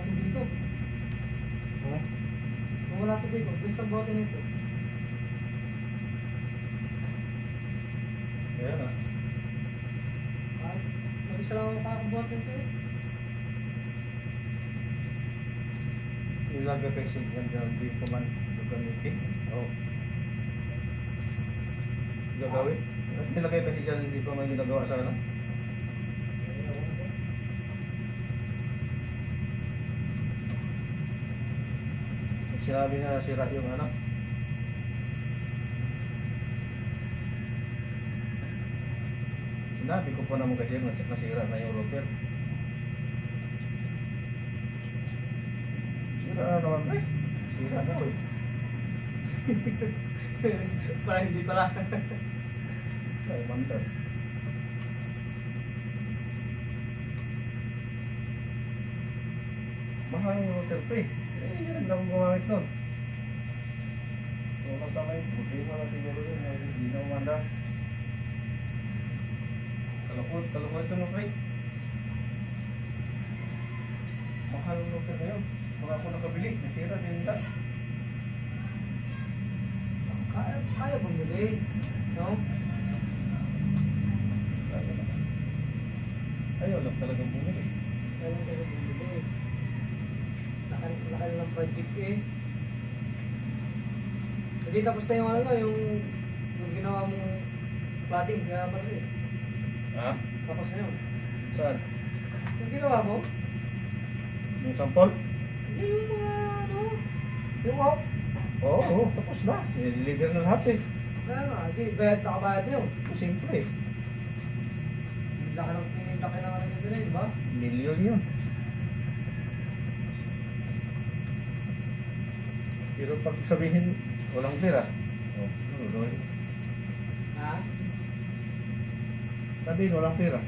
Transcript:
ito dito. Ha? Kung wala ito dito, pwes ang bote nito. Ayan ah. Kahit mag-isa lang ako kakabote nito eh. Ilagay kay Sigyan dyan, di ko man gagamitin. Oo. Gagawin? Nilagay kasi dyan, hindi pa man ginagawa sa ano? Sinabi na sira yung ano? Sinabi ko pa naman kasi nasira na yung router. Sira na naman eh. Sira na eh. Para hindi pala. Ay, mandar. Mahal yung router pa eh. Eh, yan lang gumamit nun. So, magkamay, buti mo lang siguro yun. Hindi na umanda. Kalukot ito mo, pre. Mahal yung router na yun. Mga ako nakabili, nasira din nila. Kaya bumili. No? Ayaw lang talagang bumili. Kaya bumili. Laki ng project eh. Kasi tapos na yung ano, yung ginawa mong plating, kaya pala eh. Ha? Tapos na yun. Saan? Yung ginawa mo, Yung sampol? hindi yung mga ano, yung off. Oo, tapos na. I-deliver na lahat eh. Kaya nga, hindi, nakabayad na yun. Simple eh. Laki ng kinita kailangan nyo din eh, di ba? Milyon yun. Pero pag sabihin, walang pera. Oh, ano gawin? Ha? Sabihin, walang pera.